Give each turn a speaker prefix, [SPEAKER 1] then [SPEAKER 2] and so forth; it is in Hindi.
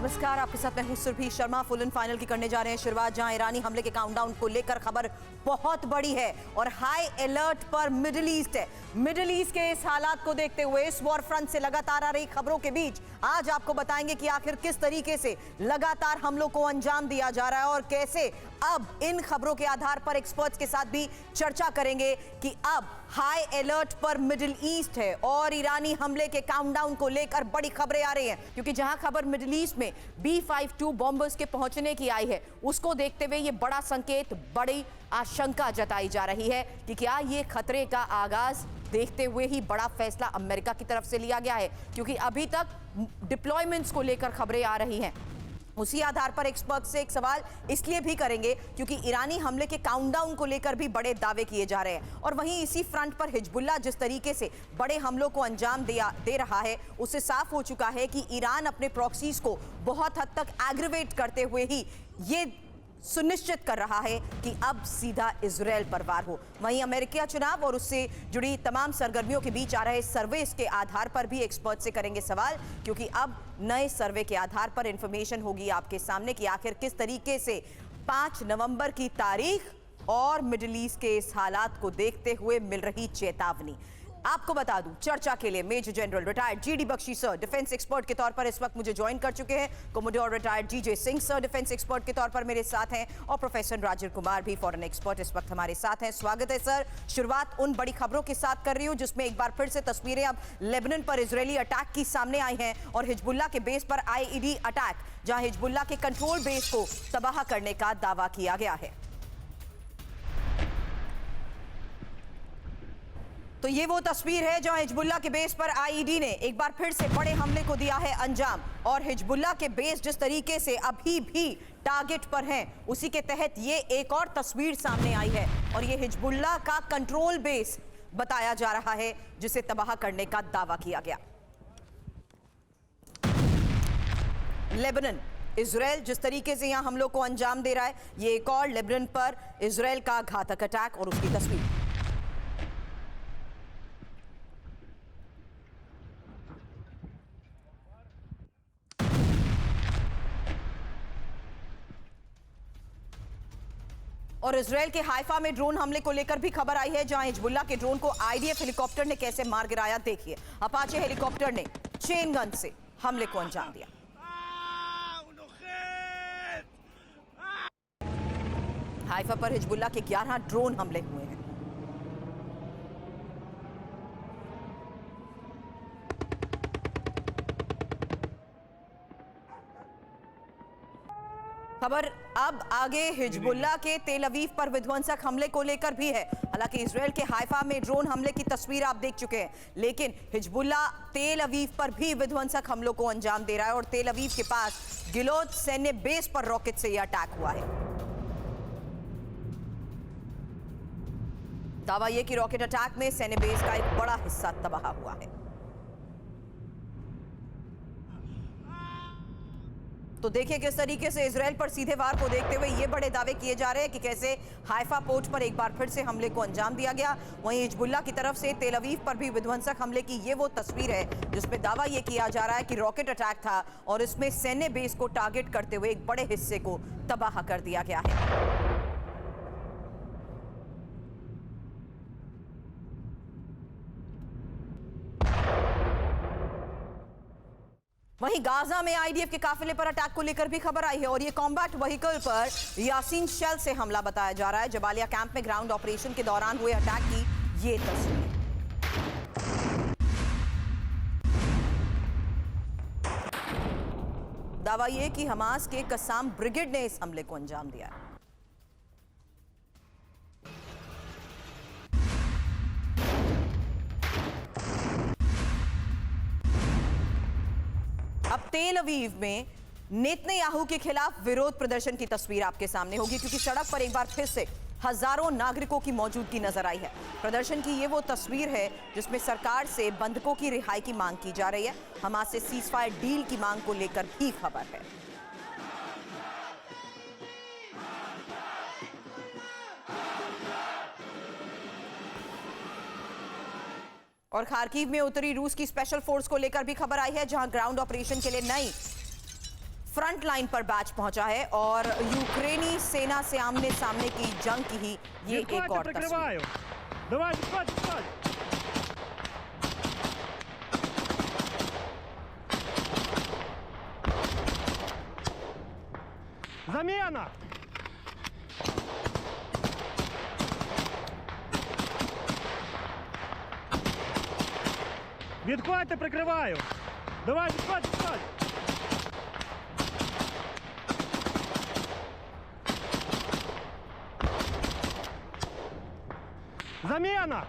[SPEAKER 1] नमस्कार, आपके साथ मैं हूं Surabhi Sharma. Full and final की करने जा रहे हैं शुरुआत, जहां ईरानी हमले के काउंटडाउन को लेकर खबर बहुत बड़ी है और हाई अलर्ट पर मिडिल ईस्ट है। मिडिल ईस्ट के इस हालात को देखते हुए इस वॉर फ्रंट से लगातार आ रही खबरों के बीच आज आपको बताएंगे कि आखिर किस तरीके से लगातार हमलों को अंजाम दिया जा रहा है और कैसे अब इन खबरों के आधार पर एक्सपर्ट्स के साथ भी चर्चा करेंगे कि अब हाई अलर्ट पर मिडिल ईस्ट है और ईरानी हमले के काउंटडाउन को लेकर बड़ी खबरें आ रही हैं, क्योंकि जहां खबर मिडिल ईस्ट में B-52 बॉम्बर्स के पहुंचने की आई है, उसको देखते हुए ये बड़ा संकेत, बड़ी आशंका जताई जा रही है कि क्या ये खतरे का आगाज देखते हुए ही बड़ा फैसला अमेरिका की तरफ से लिया गया है, क्योंकि अभी तक डिप्लॉयमेंट्स को लेकर खबरें आ रही हैं। उसी आधार पर एक्सपर्ट से एक सवाल इसलिए भी करेंगे क्योंकि ईरानी हमले के काउंटडाउन को लेकर भी बड़े दावे किए जा रहे हैं और वहीं इसी फ्रंट पर हिजबुल्लाह जिस तरीके से बड़े हमलों को अंजाम दे रहा है, उससे साफ हो चुका है कि ईरान अपने प्रॉक्सीज को बहुत हद तक एग्रीवेट करते हुए ही ये सुनिश्चित कर रहा है कि अब सीधा इजराइल पर वार हो। वहीं अमेरिकी चुनाव और उससे जुड़ी तमाम सरगर्मियों के बीच आ रहे सर्वेस के आधार पर भी एक्सपर्ट से करेंगे सवाल, क्योंकि अब नए सर्वे के आधार पर इंफॉर्मेशन होगी आपके सामने कि आखिर किस तरीके से 5 नवंबर की तारीख और मिडिल ईस्ट के इस हालात को देखते हुए मिल रही चेतावनी। आपको बता दूं, चर्चा के लिए major general retired GD Bakshi sir defence expert के तौर पर इस वक्त मुझे ज्वाइन कर चुके हैं। Commodore retired GJ Singh sir defence expert के तौर पर मेरे साथ हैं और प्रोफेसर राजीव कुमार भी फॉरेन एक्सपर्ट इस वक्त हमारे साथ हैं। स्वागत है सर। शुरुआत उन बड़ी खबरों के साथ कर रही हूं जिसमें एक बार फिर से तस्वीरें अब लेबनान पर इजरायली अटैक की सामने आई हैं और हिजबुल्लाह के बेस पर IED अटैक, जहां हिजबुल्लाह के कंट्रोल बेस को तबाह करने का दावा किया गया है। तो ये वो तस्वीर है जहां हिजबुल्लाह के बेस पर IED ने एक बार फिर से बड़े हमले को दिया है अंजाम और हिजबुल्लाह के बेस जिस तरीके से अभी भी टारगेट पर हैं, उसी के तहत ये एक और तस्वीर सामने आई है और ये हिजबुल्लाह का कंट्रोल बेस बताया जा रहा है जिसे तबाह करने का दावा किया गया। लेबनान, इजराइल जिस तरीके से यहां हमलों को अंजाम दे रहा है, ये एक और लेबनान पर इजराइल का घातक अटैक और उसकी तस्वीर। और इजराइल के हाइफा में ड्रोन हमले को लेकर भी खबर आई है, जहां हिजबुल्लाह के ड्रोन को IDF हेलीकॉप्टर ने कैसे मार गिराया। देखिए, अपाचे हेलीकॉप्टर ने चेन गन से हमले को अंजाम दिया। हाइफा पर हिजबुल्लाह के 11 ड्रोन हमले हुए हैं। खबर अब आगे हिजबुल्लाह के तेल अवीव पर विध्वंसक हमले को लेकर भी है। हालांकि इजराइल के हाइफा में ड्रोन हमले की तस्वीर आप देख चुके हैं, लेकिन हिजबुल्लाह तेल अवीव पर भी विध्वंसक हमलों को अंजाम दे रहा है और तेल अवीव के पास गिलोद सैन्य बेस पर रॉकेट से यह अटैक हुआ है। दावा यह कि रॉकेट अटैक में सैन्य बेस का एक बड़ा हिस्सा तबाह हुआ है। तो देखिए किस तरीके से इजराइल पर सीधे वार को देखते हुए ये बड़े दावे किए जा रहे हैं कि कैसे हाइफा पोर्ट पर एक बार फिर से हमले को अंजाम दिया गया। वहीं हिजबुल्लाह की तरफ से तेल अवीव पर भी विध्वंसक हमले की ये वो तस्वीर है जिसमें दावा ये किया जा रहा है कि रॉकेट अटैक था और इसमें सैन्य बेस को टारगेट करते हुए एक बड़े हिस्से को तबाह कर दिया गया है। वहीं गाजा में IDF के काफिले पर अटैक को लेकर भी खबर आई है और ये कॉम्बैट व्हीकल पर यासीन शेल से हमला बताया जा रहा है। जबालिया कैंप में ग्राउंड ऑपरेशन के दौरान हुए अटैक की ये तस्वीर। दावा यह कि हमास के कसाम ब्रिगेड ने इस हमले को अंजाम दिया है। अब तेल अवीव में नेतन्याहू के खिलाफ विरोध प्रदर्शन की तस्वीर आपके सामने होगी, क्योंकि सड़क पर एक बार फिर से हजारों नागरिकों की मौजूदगी नजर आई है। प्रदर्शन की ये वो तस्वीर है जिसमें सरकार से बंधकों की रिहाई की मांग की जा रही है। हमास से सीजफायर डील की मांग को लेकर भी खबर है। और खार्किव में उतरी रूस की स्पेशल फोर्स को लेकर भी खबर आई है, जहां ग्राउंड ऑपरेशन के लिए नई फ्रंट लाइन पर बैच पहुंचा है और यूक्रेनी सेना से आमने सामने की जंग की ही ये एक
[SPEAKER 2] Відходьте,
[SPEAKER 1] और तस्वीर।
[SPEAKER 2] прикриваю. Давай, відходь, відходь. Заміна! Відходьте, прикриваю. Давай, відходь, відходь. Заміна!